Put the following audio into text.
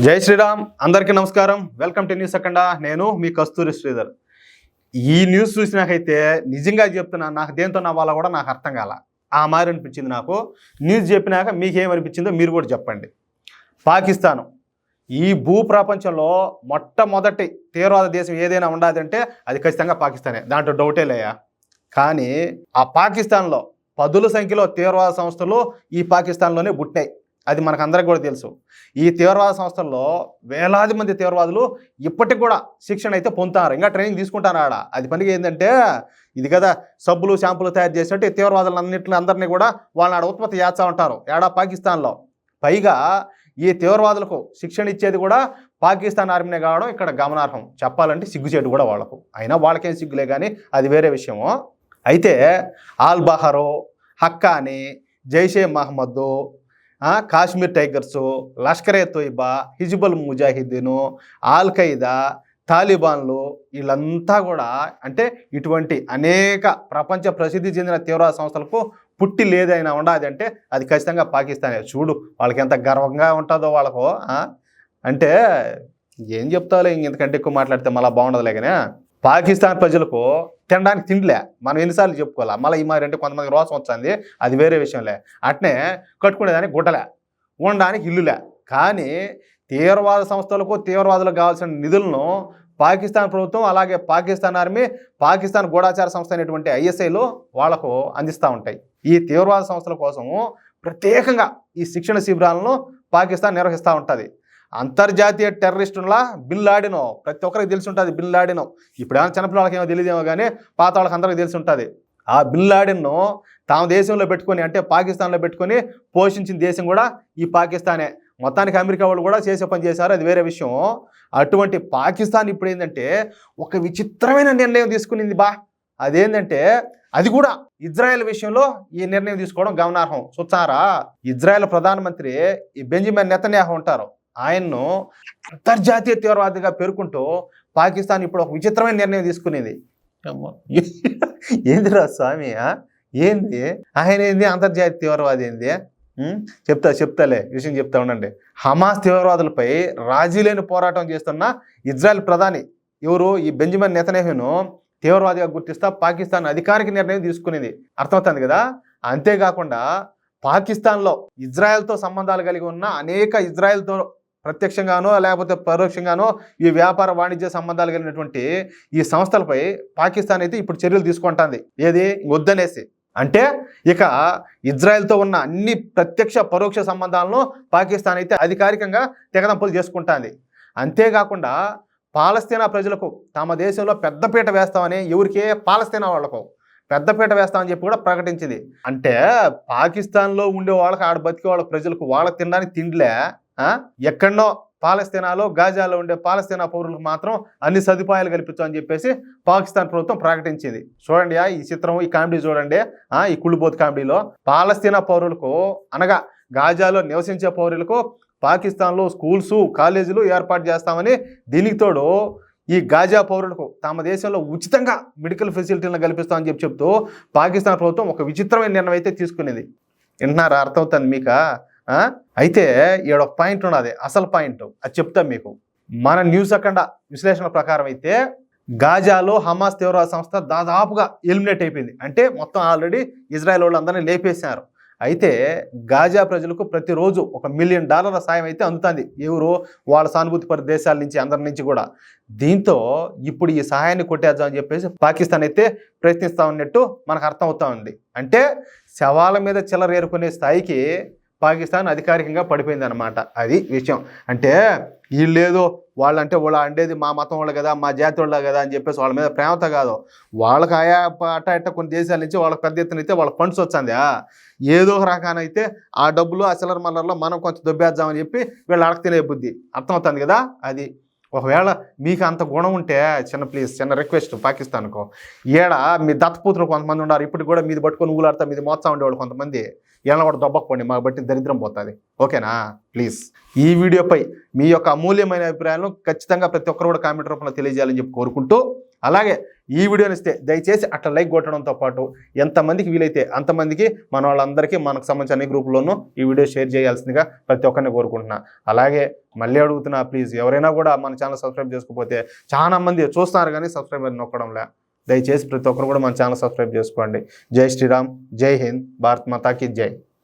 జై శ్రీరామ్, అందరికీ నమస్కారం. వెల్కమ్ టు న్యూస్ అఖండ. నేను మీ కస్తూరి శ్రీధర్. ఈ న్యూస్ చూసినాకైతే నిజంగా చెప్తున్నా, నాకు దేంతో నవ్వాలో కూడా నాకు అర్థం కాల. ఆ మారి అనిపించింది నాకు. న్యూస్ చెప్పినాక మీకేమనిపించిందో మీరు కూడా చెప్పండి. పాకిస్తాను ఈ భూ ప్రపంచంలో మొట్టమొదటి తీవ్రవాద దేశం ఏదైనా ఉండాలంటే అది ఖచ్చితంగా పాకిస్తానే, దాంట్లో డౌటే లేయా. కానీ ఆ పాకిస్తాన్లో పదుల సంఖ్యలో తీవ్రవాద సంస్థలు ఈ పాకిస్తాన్లోనే పుట్టినాయి. అది మనకు అందరికి కూడా తెలుసు. ఈ తీవ్రవాద సంస్థల్లో వేలాది మంది తీవ్రవాదులు ఇప్పటికి కూడా శిక్షణ అయితే పొందుతున్నారు, ఇంకా ట్రైనింగ్ తీసుకుంటారు ఆడ. అది పనికి ఏంటంటే ఇది కదా, సబ్బులు షాంపులు తయారు చేసినట్టు ఈ తీవ్రవాదులన్నింటినీ అందరినీ కూడా వాళ్ళని ఆడ ఉత్పత్తి చేస్తూ ఉంటారు ఏడా పాకిస్తాన్లో. పైగా ఈ తీవ్రవాదులకు శిక్షణ ఇచ్చేది కూడా పాకిస్తాన్ ఆర్మీనే కావడం ఇక్కడ గమనార్హం. చెప్పాలంటే సిగ్గుచేటు కూడా వాళ్ళకు. అయినా వాళ్ళకేం సిగ్గులే, కానీ అది వేరే విషయము. అయితే ఆల్ బహరో, Haqqani, Jaish Mohammed, Kashmir tigers, Lashkar Taiba, Hizbul Mujahideen, al Qaeda, తాలిబాన్లు, వీళ్ళంతా కూడా అంటే ఇటువంటి అనేక ప్రపంచ ప్రసిద్ధి చెందిన తీవ్రవాద సంస్థలకు పుట్టి లేదైనా ఉండాలి అంటే అది ఖచ్చితంగా పాకిస్తానే. చూడు వాళ్ళకి ఎంత గర్వంగా ఉంటుందో వాళ్ళకు. అంటే ఏం చెప్తాలో, ఇంతకంటే ఎక్కువ మాట్లాడితే మళ్ళీ బాగుండదులే. కానీ పాకిస్తాన్ ప్రజలకు తినడానికి తిండిలే, మనం ఎన్నిసార్లు చెప్పుకోవాలా. మళ్ళీ ఈ మారి అంటే కొంతమంది రోసం వచ్చింది, అది వేరే విషయంలే. అట్నే కట్టుకునేదానికి గుడ్డలే, ఉండడానికి ఇల్లులే. కానీ తీవ్రవాద సంస్థలకు, తీవ్రవాదులకు కావాల్సిన నిధులను పాకిస్తాన్ ప్రభుత్వం, అలాగే పాకిస్తాన్ ఆర్మీ, పాకిస్తాన్ గూఢాచార సంస్థ అయినటువంటి ఐఎస్ఐలు వాళ్లకు అందిస్తూ ఉంటాయి. ఈ తీవ్రవాద సంస్థల కోసము ప్రత్యేకంగా ఈ శిక్షణ శిబిరాలను పాకిస్తాన్ నిర్వహిస్తూ ఉంటుంది. అంతర్జాతీయ టెర్రరిస్టులా బిన్ లాడెన్, ప్రతి ఒక్కరికి తెలిసి ఉంటుంది బిన్ లాడెన్. ఇప్పుడు ఏమైనా చిన్నపిల్లలకి ఏమో తెలియదేమో, కానీ పాత వాళ్ళకి అందరికీ తెలిసి ఉంటుంది. ఆ బిన్ లాడెన్ను తాము దేశంలో పెట్టుకొని, అంటే పాకిస్తాన్లో పెట్టుకొని పోషించిన దేశం కూడా ఈ పాకిస్తానే. మొత్తానికి అమెరికా వాళ్ళు కూడా చేసే పని చేశారు, అది వేరే విషయం. అటువంటి పాకిస్తాన్ ఇప్పుడు ఏంటంటే ఒక విచిత్రమైన నిర్ణయం తీసుకునింది అదేంటంటే అది కూడా ఇజ్రాయెల్ విషయంలో ఈ నిర్ణయం తీసుకోవడం గమనార్హం. చూచారా, ఇజ్రాయెల్ ప్రధానమంత్రి ఈ బెంజమిన్ నెతన్యాహు ఉంటారు, ఆయన్ను అంతర్జాతీయ తీవ్రవాదిగా పేర్కొంటూ పాకిస్తాన్ ఇప్పుడు ఒక విచిత్రమైన నిర్ణయం తీసుకునేది. ఏందిరా స్వామి, ఏంది ఆయన, ఏంది అంతర్జాతీయ తీవ్రవాది ఏంది? చెప్తాలే విషయం చెప్తా ఉండండి. హమాస్ తీవ్రవాదులపై రాజీ లేని పోరాటం చేస్తున్న ఇజ్రాయెల్ ప్రధాని ఎవరు, ఈ బెంజమిన్ నెతన్యాహును తీవ్రవాదిగా గుర్తిస్తా పాకిస్తాన్ అధికారిక నిర్ణయం తీసుకునేది. అర్థమవుతుంది కదా. అంతేకాకుండా పాకిస్తాన్లో ఇజ్రాయెల్తో సంబంధాలు కలిగి ఉన్న అనేక, ఇజ్రాయెల్తో ప్రత్యక్షంగానో లేకపోతే పరోక్షంగానో ఈ వ్యాపార వాణిజ్య సంబంధాలు కలిగినటువంటి ఈ సంస్థలపై పాకిస్తాన్ అయితే ఇప్పుడు చర్యలు తీసుకుంటుంది. ఏది వద్దనేసి, అంటే ఇక ఇజ్రాయెల్తో ఉన్న అన్ని ప్రత్యక్ష పరోక్ష సంబంధాలను పాకిస్తాన్ అయితే అధికారికంగా తెగదంపులు చేసుకుంటుంది. అంతేకాకుండా పాలస్తీనా ప్రజలకు తమ దేశంలో పెద్దపీట వేస్తామని, ఎవరికే పాలస్తీనా వాళ్లకు పెద్దపీట వేస్తామని చెప్పి కూడా ప్రకటించింది. అంటే పాకిస్తాన్లో ఉండే వాళ్ళకి, ఆడ బతికే వాళ్ళ ప్రజలకు వాళ్ళకి తినడానికి తిండిలే, ఎక్కడనో పాలస్తీనాలో గాజాలో ఉండే పాలస్తీనా పౌరులకు మాత్రం అన్ని సదుపాయాలు కల్పించమని చెప్పేసి పాకిస్తాన్ ప్రభుత్వం ప్రకటించింది. చూడండి ఈ చిత్రం, ఈ కామెడీ చూడండి, ఈ కుళ్ళుబోతు కామెడీలో పాలస్తీనా పౌరులకు అనగా గాజాలో నివసించే పౌరులకు పాకిస్తాన్లో స్కూల్స్, కాలేజీలు ఏర్పాటు చేస్తామని, దీనికి తోడు ఈ గాజా పౌరులకు తమ దేశంలో ఉచితంగా మెడికల్ ఫెసిలిటీలను కల్పిస్తామని చెప్తూ పాకిస్తాన్ ప్రభుత్వం ఒక విచిత్రమైన నిర్ణయం అయితే తీసుకునేది. వింటున్నారా? అర్థమవుతుంది మీకు? అయితే ఈడ ఒక పాయింట్ ఉన్నది, అసలు పాయింట్, అది చెప్తాం మీకు. మన న్యూస్ అఖండ విశ్లేషణ ప్రకారం అయితే గాజాలో హమాస్ తీవ్రవాద సంస్థ దాదాపుగా ఎలిమినేట్ అయిపోయింది. అంటే మొత్తం ఆల్రెడీ ఇజ్రాయెల్ వాళ్ళందరినీ లేపేశారు. అయితే గాజా ప్రజలకు ప్రతిరోజు $1 మిలియన్ సాయం అయితే అందుతుంది. ఎవరు? వాళ్ళ సానుభూతి పరి దేశాల నుంచి, అందరి నుంచి కూడా. దీంతో ఇప్పుడు ఈ సహాయాన్ని కొట్టేద్దామని చెప్పేసి పాకిస్తాన్ అయితే ప్రయత్నిస్తూ ఉన్నట్టు మనకు అర్థమవుతా ఉంది. అంటే శవాల మీద చిల్లర ఏరుకునే స్థాయికి పాకిస్తాన్ అధికారికంగా పడిపోయింది అనమాట. అది విషయం. అంటే వీళ్ళేదో వాళ్ళంటే వాళ్ళ అండేది మా మతం వాళ్ళు కదా, మా జాతి వాళ్ళ కదా అని చెప్పేసి వాళ్ళ మీద ప్రేమతో కాదు, వాళ్ళకి ఆయా అట్ట కొన్ని దేశాల నుంచి వాళ్ళకి పెద్ద ఎత్తున అయితే వాళ్ళకి ఫండ్స్ వచ్చింది. ఏదో ఒక రకానైతే ఆ డబ్బులు, ఆ చిల్లర మల్లర్లో మనం కొంచెం దొబ్బేద్దామని చెప్పి వీళ్ళు అడగ తినే బుద్ధి. అర్థమవుతుంది కదా. అది ఒకవేళ మీకు అంత గుణం ఉంటే చిన్న రిక్వెస్ట్ పాకిస్తాన్కు, ఏడ మీ దత్తపుత్రులు కొంతమంది ఉన్నారు, ఇప్పటికి కూడా మీది పట్టుకొని ఊలాడుతా మీది మోస్తా ఉండేవాళ్ళు కొంతమంది, ఏళ్ళ కూడా దొబ్బకపోండి, మాకు బట్టి దరిద్రం పోతుంది. ఓకేనా? ప్లీజ్ ఈ వీడియోపై మీ యొక్క అమూల్యమైన అభిప్రాయాలను ఖచ్చితంగా ప్రతి ఒక్కరు కూడా కామెంట్ రూపంలో తెలియజేయాలని చెప్పి కోరుకుంటూ అలాగే ఈ వీడియోని ఇస్తే దయచేసి అట్లా లైక్ కొట్టడంతో పాటు ఎంతమందికి వీలైతే అంతమందికి మన వాళ్ళందరికీ మనకు సంబంధించిన అన్ని గ్రూపుల్లోనూ ఈ వీడియో షేర్ చేయాల్సిందిగా ప్రతి ఒక్కరిని కోరుకుంటున్నా. అలాగే మళ్ళీ అడుగుతున్నా, ప్లీజ్ ఎవరైనా కూడా మన ఛానల్ సబ్స్క్రైబ్ చేసుకోకపోతే, చాలా మంది చూస్తున్నారు కానీ సబ్స్క్రైబ్ నొక్కడంలే, దయచేసి ప్రతి ఒక్కరు కూడా మన ఛానల్ సబ్స్క్రైబ్ చేసుకోండి. జై శ్రీరామ్, జై హింద్, భారత్ మాతాకి జై.